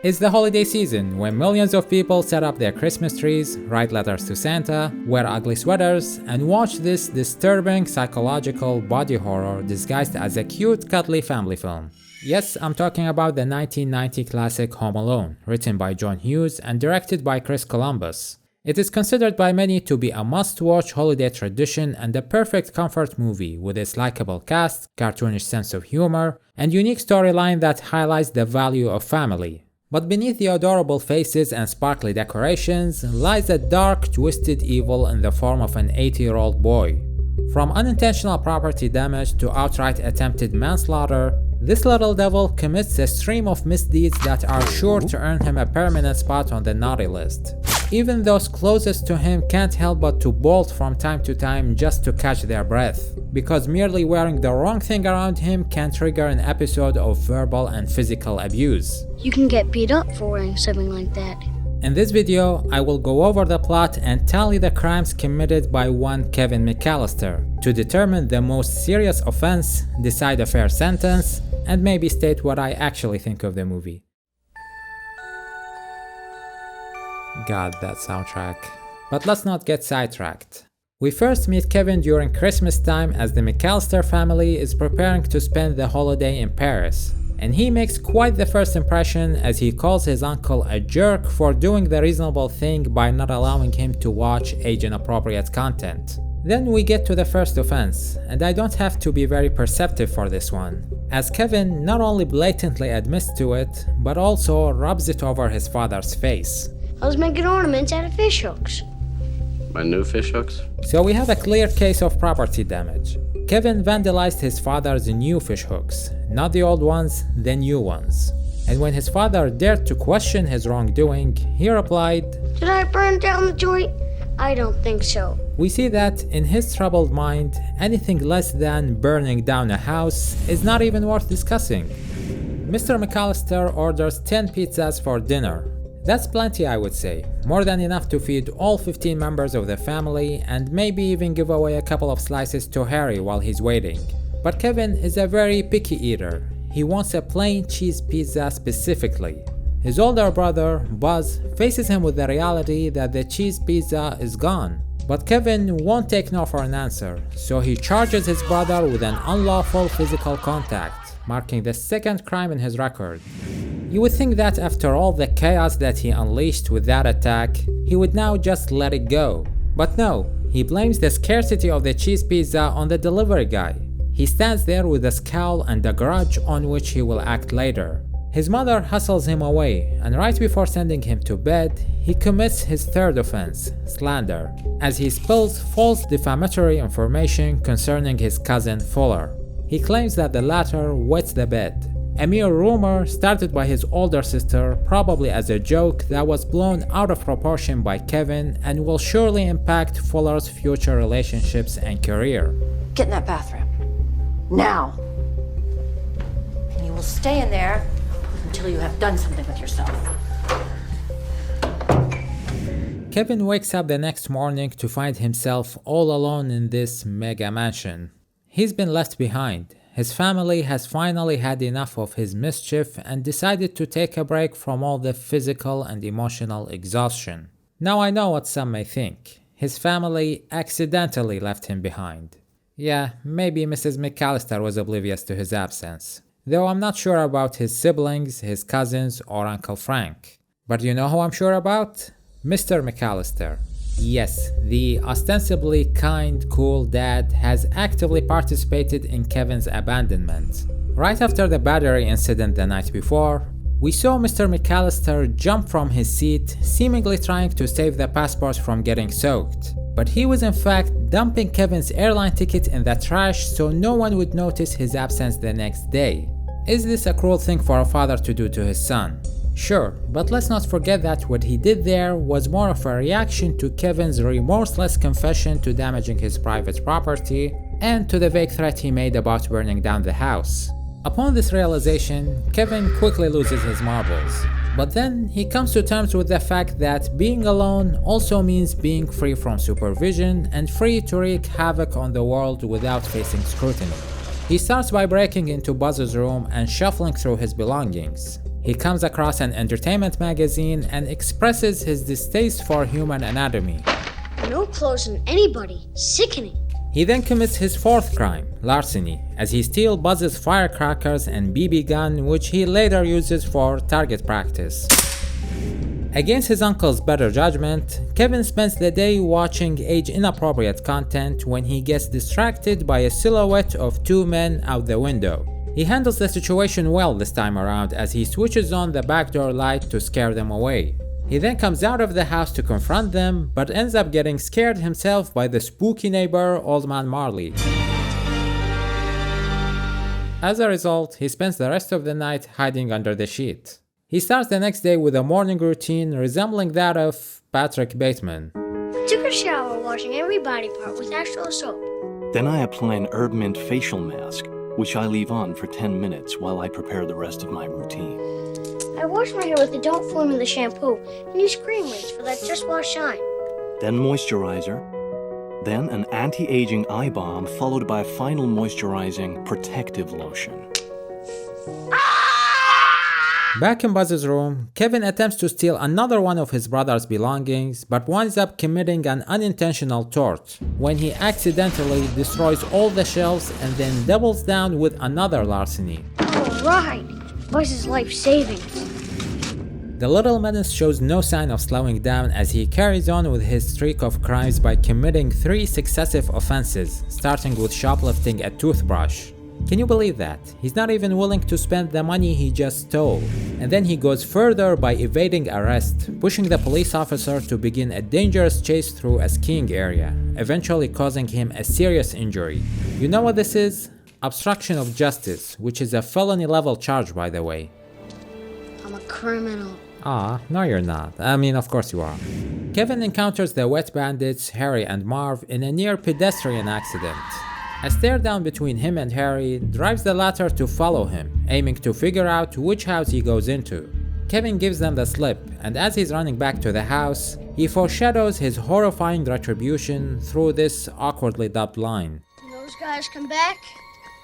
It's the holiday season when millions of people set up their Christmas trees, write letters to Santa, wear ugly sweaters, and watch this disturbing psychological body horror disguised as a cute, cuddly family film. Yes, I'm talking about the 1990 classic Home Alone, written by John Hughes and directed by Chris Columbus. It is considered by many to be a must-watch holiday tradition and the perfect comfort movie with its likable cast, cartoonish sense of humor, and unique storyline that highlights the value of family. But beneath the adorable faces and sparkly decorations lies a dark, twisted evil in the form of an 80-year-old boy. From unintentional property damage to outright attempted manslaughter, this little devil commits a stream of misdeeds that are sure to earn him a permanent spot on the naughty list. Even those closest to him can't help but to bolt from time to time just to catch their breath, because merely wearing the wrong thing around him can trigger an episode of verbal and physical abuse. You can get beat up for wearing something like that. In this video, I will go over the plot and tally the crimes committed by one Kevin McCallister to determine the most serious offense, decide a fair sentence, and maybe state what I actually think of the movie. God, that soundtrack. But let's not get sidetracked. We first meet Kevin during Christmas time as the McCallister family is preparing to spend the holiday in Paris. And he makes quite the first impression as he calls his uncle a jerk for doing the reasonable thing by not allowing him to watch age-inappropriate content. Then we get to the first offense, and I don't have to be very perceptive for this one, as Kevin not only blatantly admits to it, but also rubs it over his father's face. I was making ornaments out of fish hooks. My new fish hooks? So we have a clear case of property damage. Kevin vandalized his father's new fish hooks, not the old ones, the new ones. And when his father dared to question his wrongdoing, he replied, "Did I burn down the joint? I don't think so." We see that in his troubled mind, anything less than burning down a house is not even worth discussing. Mr. McCallister orders 10 pizzas for dinner. That's plenty, I would say, more than enough to feed all 15 members of the family and maybe even give away a couple of slices to Harry while he's waiting. But Kevin is a very picky eater. He wants a plain cheese pizza specifically. His older brother, Buzz, faces him with the reality that the cheese pizza is gone. But Kevin won't take no for an answer, so he charges his brother with an unlawful physical contact, marking the second crime in his record. You would think that after all the chaos that he unleashed with that attack, he would now just let it go. But no, he blames the scarcity of the cheese pizza on the delivery guy. He stands there with a scowl and a grudge on which he will act later. His mother hustles him away, and right before sending him to bed, he commits his third offense, slander, as he spills false defamatory information concerning his cousin Fuller. He claims that the latter wets the bed. A mere rumor started by his older sister, probably as a joke that was blown out of proportion by Kevin and will surely impact Fuller's future relationships and career. Get in that bathroom. Now! And you will stay in there until you have done something with yourself. Kevin wakes up the next morning to find himself all alone in this mega mansion. He's been left behind. His family has finally had enough of his mischief and decided to take a break from all the physical and emotional exhaustion. Now I know what some may think. His family accidentally left him behind. Yeah, maybe Mrs. McCallister was oblivious to his absence, though I'm not sure about his siblings, his cousins, or Uncle Frank. But you know who I'm sure about? Mr. McCallister. Yes, the ostensibly kind, cool dad has actively participated in Kevin's abandonment. Right after the battery incident the night before, we saw Mr. McCallister jump from his seat, seemingly trying to save the passport from getting soaked. But he was in fact dumping Kevin's airline ticket in the trash so no one would notice his absence the next day. Is this a cruel thing for a father to do to his son? Sure, but let's not forget that what he did there was more of a reaction to Kevin's remorseless confession to damaging his private property and to the vague threat he made about burning down the house. Upon this realization, Kevin quickly loses his marbles. But then he comes to terms with the fact that being alone also means being free from supervision and free to wreak havoc on the world without facing scrutiny. He starts by breaking into Buzz's room and shuffling through his belongings. He comes across an entertainment magazine and expresses his distaste for human anatomy. No clothes on anybody. Sickening. He then commits his fourth crime, larceny, as he steals Buzz's firecrackers and BB gun, which he later uses for target practice. Against his uncle's better judgment, Kevin spends the day watching age-inappropriate content when he gets distracted by a silhouette of two men out the window. He handles the situation well this time around as he switches on the backdoor light to scare them away. He then comes out of the house to confront them, but ends up getting scared himself by the spooky neighbor, Old Man Marley. As a result, he spends the rest of the night hiding under the sheet. He starts the next day with a morning routine resembling that of Patrick Bateman. I took a shower washing every body part with actual soap. Then I apply an herb mint facial mask, which I leave on for 10 minutes while I prepare the rest of my routine. I wash my hair with the Don't Formula shampoo and use cream rinse for that Just Wash shine. Then moisturizer. Then an anti-aging eye balm followed by a final moisturizing protective lotion. Back in Buzz's room, Kevin attempts to steal another one of his brother's belongings, but winds up committing an unintentional tort when he accidentally destroys all the shelves and then doubles down with another larceny. Alright, Buzz's life savings. The little menace shows no sign of slowing down as he carries on with his streak of crimes by committing 3 successive offenses, starting with shoplifting a toothbrush. Can you believe that? He's not even willing to spend the money he just stole. And then he goes further by evading arrest, pushing the police officer to begin a dangerous chase through a skiing area, eventually causing him a serious injury. You know what this is? Obstruction of justice, which is a felony level charge, by the way. I'm a criminal. Ah, no you're not. I mean, of course you are. Kevin encounters the wet bandits, Harry and Marv, in a near pedestrian accident. A stare down between him and Harry drives the latter to follow him, aiming to figure out which house he goes into. Kevin gives them the slip, and as he's running back to the house, he foreshadows his horrifying retribution through this awkwardly dubbed line. When those guys come back,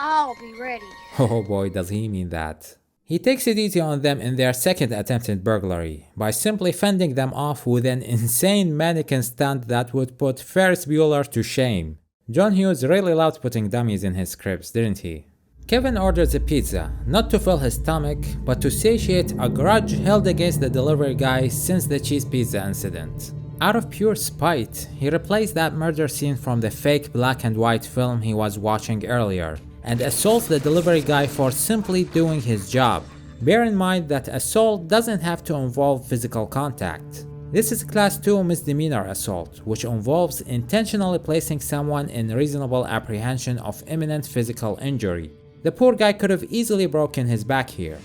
I'll be ready. Oh boy, does he mean that. He takes it easy on them in their second attempted burglary, by simply fending them off with an insane mannequin stunt that would put Ferris Bueller to shame. John Hughes really loved putting dummies in his scripts, didn't he? Kevin orders a pizza, not to fill his stomach, but to satiate a grudge held against the delivery guy since the cheese pizza incident. Out of pure spite, he replays that murder scene from the fake black and white film he was watching earlier, and assaults the delivery guy for simply doing his job. Bear in mind that assault doesn't have to involve physical contact. This is Class 2 misdemeanor assault, which involves intentionally placing someone in reasonable apprehension of imminent physical injury. The poor guy could have easily broken his back here.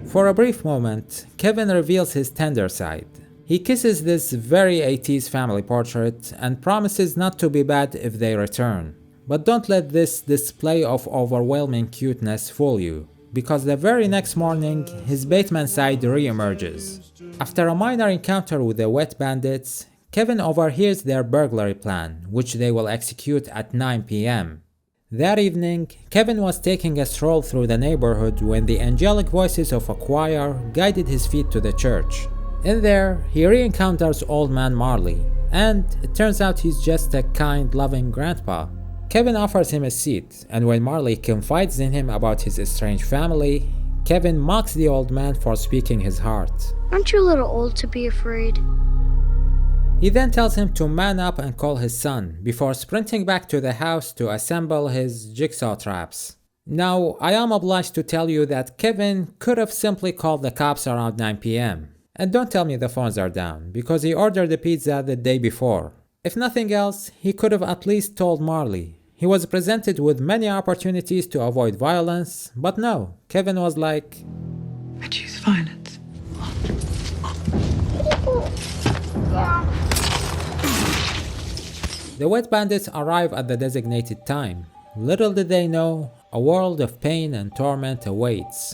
For a brief moment, Kevin reveals his tender side. He kisses this very 80s family portrait and promises not to be bad if they return. But don't let this display of overwhelming cuteness fool you, because the very next morning, his Bateman side re-emerges. After a minor encounter with the wet bandits, Kevin overhears their burglary plan, which they will execute at 9 p.m. That evening, Kevin was taking a stroll through the neighborhood when the angelic voices of a choir guided his feet to the church. In there, he re-encounters Old Man Marley, and it turns out he's just a kind, loving grandpa. Kevin offers him a seat, and when Marley confides in him about his estranged family, Kevin mocks the old man for speaking his heart. Aren't you a little old to be afraid? He then tells him to man up and call his son, before sprinting back to the house to assemble his jigsaw traps. Now, I am obliged to tell you that Kevin could have simply called the cops around 9 p.m. And don't tell me the phones are down, because he ordered the pizza the day before. If nothing else, he could have at least told Marley. He was presented with many opportunities to avoid violence, but no, Kevin was like, I choose violence. The wet bandits arrive at the designated time. Little did they know, a world of pain and torment awaits.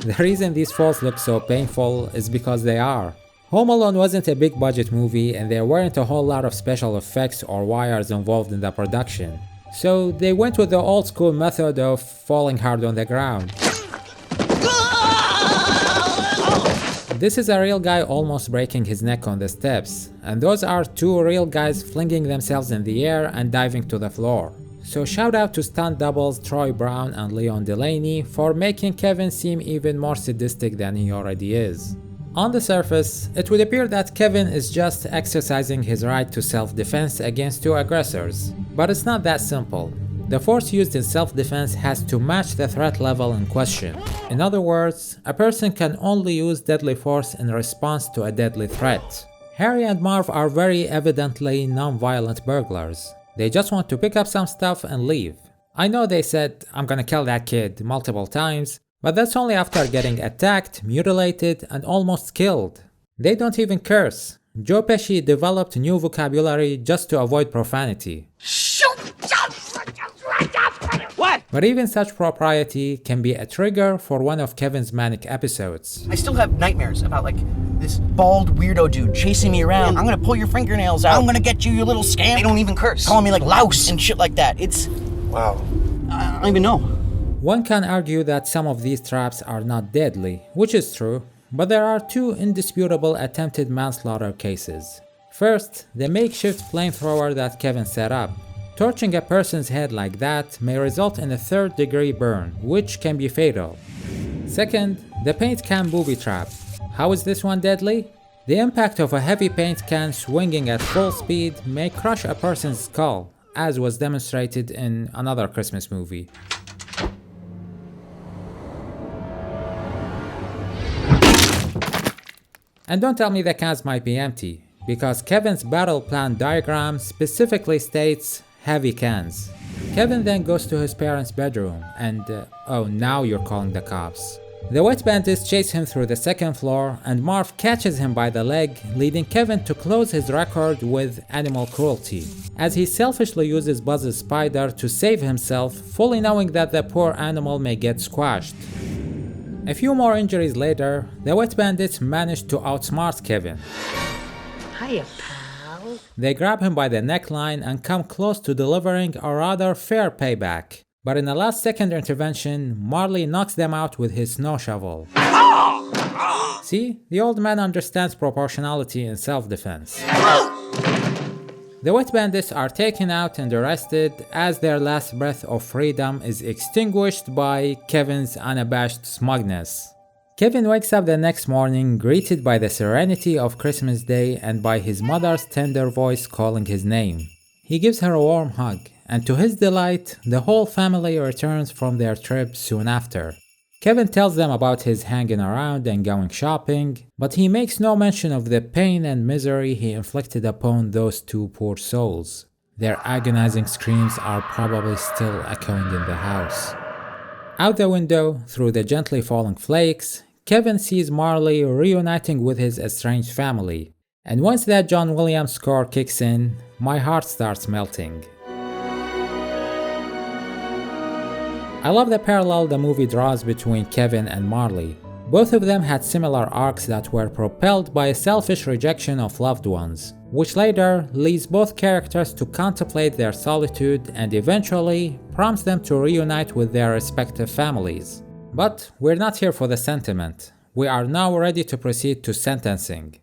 The reason these falls look so painful is because they are. Home Alone wasn't a big budget movie and there weren't a whole lot of special effects or wires involved in the production. So they went with the old school method of falling hard on the ground. This is a real guy almost breaking his neck on the steps, and those are two real guys flinging themselves in the air and diving to the floor. So shout out to stunt doubles Troy Brown and Leon Delaney for making Kevin seem even more sadistic than he already is. On the surface, it would appear that Kevin is just exercising his right to self-defense against two aggressors, but it's not that simple. The force used in self-defense has to match the threat level in question. In other words, a person can only use deadly force in response to a deadly threat. Harry and Marv are very evidently non-violent burglars. They just want to pick up some stuff and leave. I know they said, "I'm gonna kill that kid" multiple times, but that's only after getting attacked, mutilated, and almost killed. They don't even curse. Joe Pesci developed new vocabulary just to avoid profanity. What? But even such propriety can be a trigger for one of Kevin's manic episodes. I still have nightmares about, like, this bald weirdo dude chasing me around. I'm gonna pull your fingernails out. I'm gonna get you, you little scam. They don't even curse. Calling me, like, louse and shit like that. It's... Wow. I don't even know. One can argue that some of these traps are not deadly, which is true, but there are two indisputable attempted manslaughter cases. First, the makeshift flamethrower that Kevin set up. Torching a person's head like that may result in a third-degree burn, which can be fatal. Second, the paint can booby trap. How is this one deadly? The impact of a heavy paint can swinging at full speed may crush a person's skull, as was demonstrated in another Christmas movie. And don't tell me the cans might be empty, because Kevin's battle plan diagram specifically states heavy cans. Kevin then goes to his parents' bedroom and, oh, now you're calling the cops. The wet bandits chase him through the second floor and Marv catches him by the leg, leading Kevin to close his record with animal cruelty, as he selfishly uses Buzz's spider to save himself, fully knowing that the poor animal may get squashed. A few more injuries later, the wet bandits manage to outsmart Kevin. Hiya, pal. They grab him by the neckline and come close to delivering a rather fair payback. But in a last-second intervention, Marley knocks them out with his snow shovel. See, the old man understands proportionality in self-defense. The wet bandits are taken out and arrested as their last breath of freedom is extinguished by Kevin's unabashed smugness. Kevin wakes up the next morning greeted by the serenity of Christmas Day and by his mother's tender voice calling his name. He gives her a warm hug, and to his delight, the whole family returns from their trip soon after. Kevin tells them about his hanging around and going shopping, but he makes no mention of the pain and misery he inflicted upon those two poor souls. Their agonizing screams are probably still echoing in the house. Out the window, through the gently falling flakes, Kevin sees Marley reuniting with his estranged family. And once that John Williams score kicks in, my heart starts melting. I love the parallel the movie draws between Kevin and Marley. Both of them had similar arcs that were propelled by a selfish rejection of loved ones, which later leads both characters to contemplate their solitude and eventually prompts them to reunite with their respective families. But we're not here for the sentiment. We are now ready to proceed to sentencing.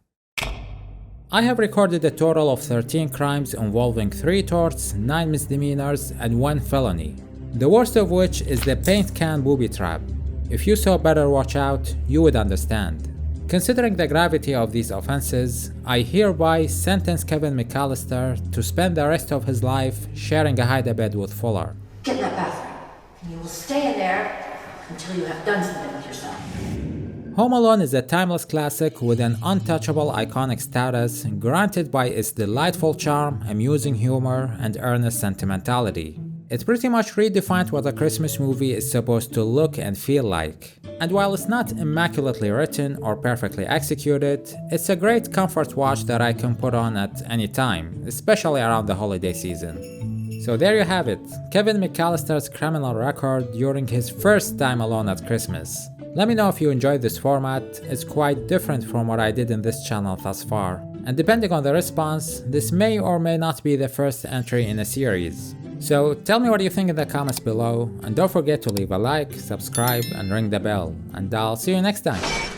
I have recorded a total of 13 crimes involving 3 torts, 9 misdemeanors, and 1 felony. The worst of which is the paint can booby trap. If you saw Better Watch Out, you would understand. Considering the gravity of these offenses, I hereby sentence Kevin McCallister to spend the rest of his life sharing a hide-a-bed with Fuller. Get in that bathroom, and you will stay in there until you have done something with yourself. Home Alone is a timeless classic with an untouchable iconic status granted by its delightful charm, amusing humor, and earnest sentimentality. It pretty much redefined what a Christmas movie is supposed to look and feel like. And while it's not immaculately written or perfectly executed, it's a great comfort watch that I can put on at any time, especially around the holiday season. So there you have it, Kevin McCallister's criminal record during his first time alone at Christmas. Let me know if you enjoyed this format. It's quite different from what I did in this channel thus far. And depending on the response, this may or may not be the first entry in a series. So tell me what you think in the comments below, and don't forget to leave a like, subscribe, and ring the bell, and I'll see you next time.